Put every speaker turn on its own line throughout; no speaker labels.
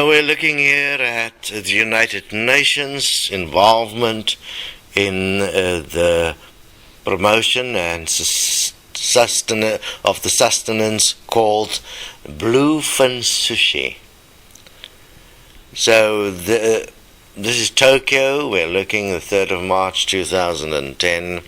We're looking here at the United Nations involvement in the promotion and of the sustenance called Bluefin sushi. So this is Tokyo. We're looking the 3rd of March 2010.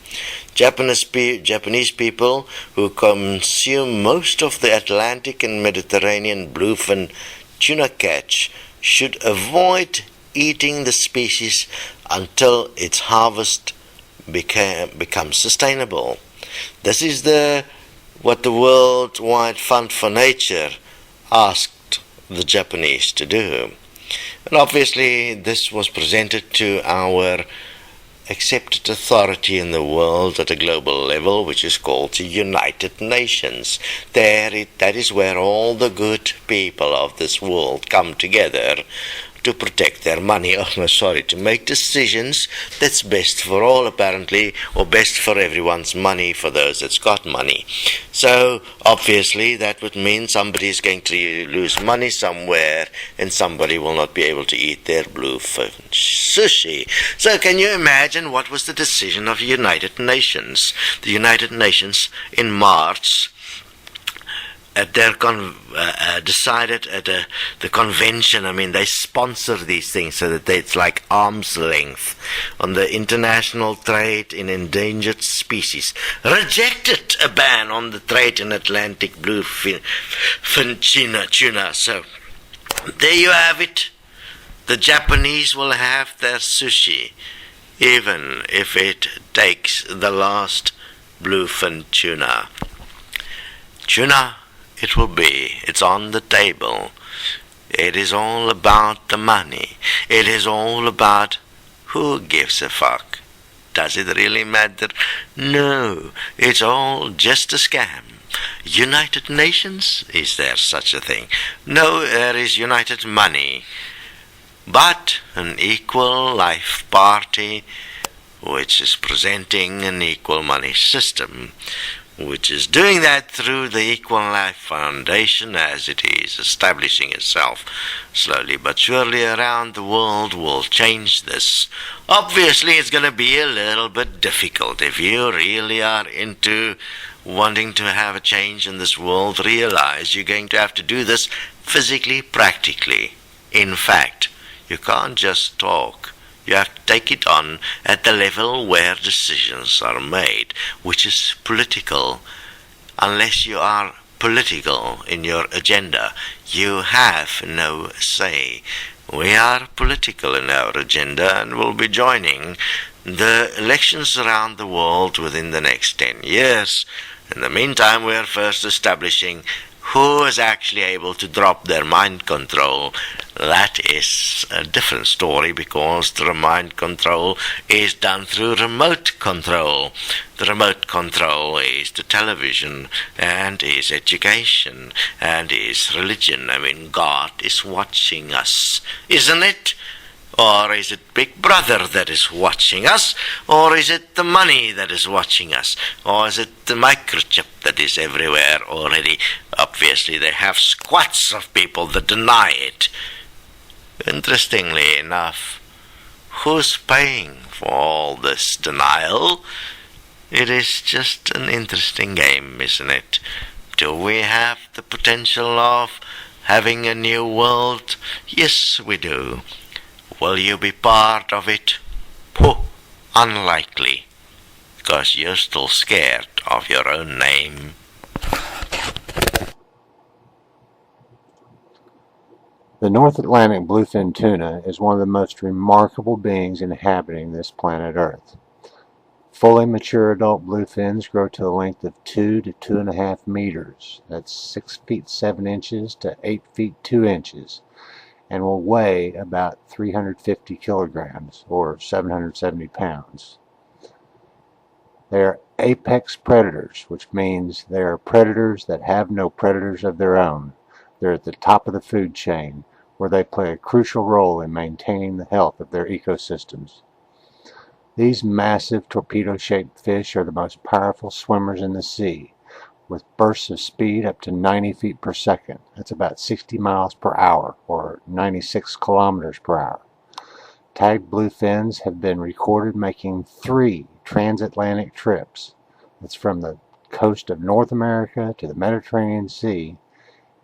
Japanese people who consume most of the Atlantic and Mediterranean bluefin tuna catch should avoid eating the species until its harvest becomes sustainable. This is what the Worldwide Fund for Nature asked the Japanese to do. And obviously this was presented to our accepted authority in the world at a global level, which is called the United Nations. That is where all the good people of this world come together to protect their money, to make decisions that's best for all, apparently, or best for everyone's money, for those that's got money. So obviously that would mean somebody is going to lose money somewhere and somebody will not be able to eat their bluefin sushi. So can you imagine what was the decision of the United Nations? The United Nations in March at their decided at the convention. I mean, they sponsor these things so that it's like arm's length on the international trade in endangered species. Rejected a ban on the trade in Atlantic bluefin tuna. So there you have it. The Japanese will have their sushi, even if it takes the last bluefin tuna. Tuna it will be. It's on the table. It is all about the money. It is all about who gives a fuck. Does it really matter? No. It's all just a scam. United Nations? Is there such a thing? No, there is United Money. But an Equal Life Party, which is presenting an equal money system, which is doing that through the Equal Life Foundation, as it is establishing itself slowly but surely around the world, will change this. Obviously, it's going to be a little bit difficult. If you really are into wanting to have a change in this world, realize you're going to have to do this physically, practically. In fact, you can't just talk. You have to take it on at the level where decisions are made, which is political. Unless you are political in your agenda, you have no say. We are political in our agenda and will be joining the elections around the world within the next 10 years. In the meantime, we are first establishing who is actually able to drop their mind control. That is a different story, because the mind control is done through remote control. The remote control is the television, and is education, and is religion. I mean, God is watching us, isn't it? Or is it Big Brother that is watching us? Or is it the money that is watching us? Or is it the microchip that is everywhere already? Obviously, they have squads of people that deny it. Interestingly enough, who's paying for all this denial? It is just an interesting game, isn't it? Do we have the potential of having a new world? Yes, we do. Will you be part of it? Unlikely, because you're still scared of your own name.
The North Atlantic bluefin tuna is one of the most remarkable beings inhabiting this planet Earth. Fully mature adult bluefins grow to a length of 2 to 2.5 meters. That's 6 feet 7 inches to 8 feet 2 inches. And will weigh about 350 kilograms, or 770 pounds. They are apex predators, which means they are predators that have no predators of their own. They're at the top of the food chain, where they play a crucial role in maintaining the health of their ecosystems. These massive torpedo-shaped fish are the most powerful swimmers in the sea, with bursts of speed up to 90 feet per second. That's about 60 miles per hour, or 96 kilometers per hour. Tagged bluefins have been recorded making 3 transatlantic trips. That's from the coast of North America to the Mediterranean Sea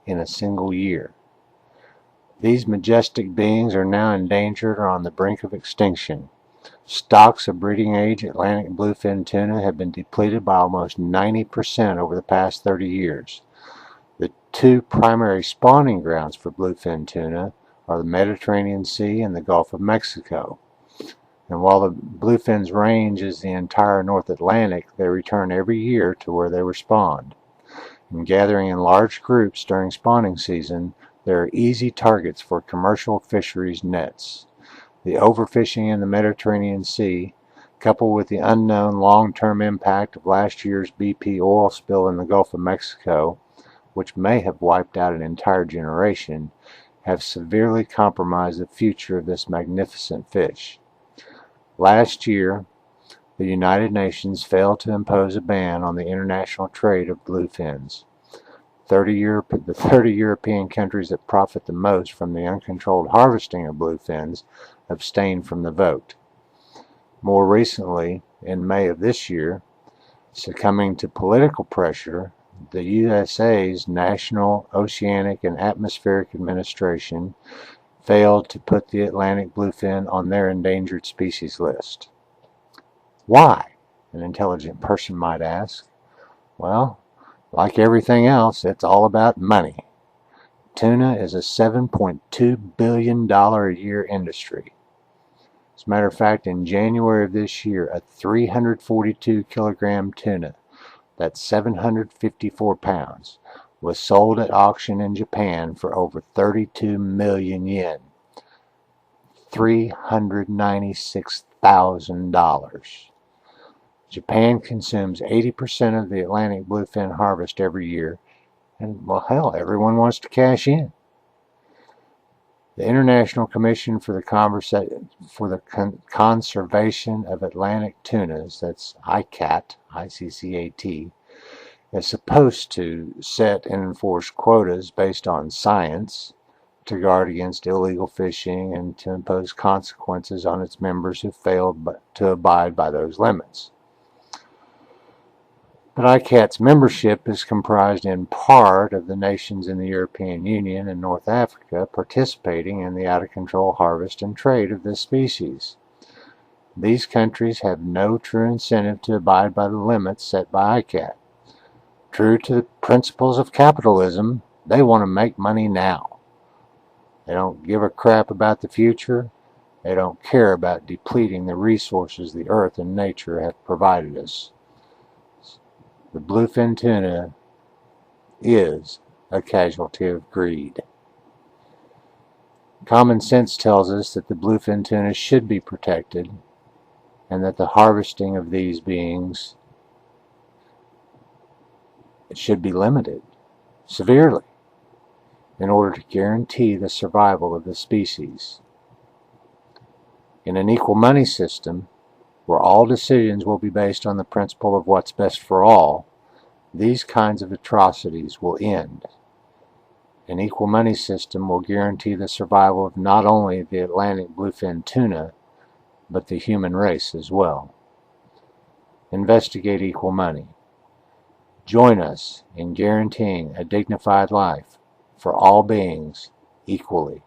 in a single year. These majestic beings are now endangered or on the brink of extinction. Stocks of breeding-age Atlantic bluefin tuna have been depleted by almost 90% over the past 30 years. The 2 primary spawning grounds for bluefin tuna are the Mediterranean Sea and the Gulf of Mexico. And while the bluefin's range is the entire North Atlantic, they return every year to where they were spawned. And gathering in large groups during spawning season, they are easy targets for commercial fisheries nets. The overfishing in the Mediterranean Sea, coupled with the unknown long-term impact of last year's BP oil spill in the Gulf of Mexico, which may have wiped out an entire generation, have severely compromised the future of this magnificent fish. Last year, the United Nations failed to impose a ban on the international trade of bluefins. The 30 European countries that profit the most from the uncontrolled harvesting of bluefins abstained from the vote. More recently, in May of this year, succumbing to political pressure, the USA's National Oceanic and Atmospheric Administration failed to put the Atlantic bluefin on their endangered species list. Why? An intelligent person might ask. Well, like everything else, it's all about money. Tuna is a $7.2 billion a year industry. As a matter of fact, in January of this year, a 342 kilogram tuna, that's 754 pounds, was sold at auction in Japan for over 32 million yen, $396,000. Japan consumes 80% of the Atlantic bluefin harvest every year, and, well, hell, everyone wants to cash in. The International Commission for the Conservation of Atlantic Tunas, that's ICCAT, ICCAT, is supposed to set and enforce quotas based on science to guard against illegal fishing and to impose consequences on its members who failed to abide by those limits. But ICCAT's membership is comprised in part of the nations in the European Union and North Africa participating in the out-of-control harvest and trade of this species. These countries have no true incentive to abide by the limits set by ICCAT. True to the principles of capitalism, they want to make money now. They don't give a crap about the future. They don't care about depleting the resources the earth and nature have provided us. The bluefin tuna is a casualty of greed. Common sense tells us that the bluefin tuna should be protected and that the harvesting of these beings should be limited severely in order to guarantee the survival of the species. In an equal money system, where all decisions will be based on the principle of what's best for all, these kinds of atrocities will end. An equal money system will guarantee the survival of not only the Atlantic bluefin tuna, but the human race as well. Investigate equal money. Join us in guaranteeing a dignified life for all beings equally.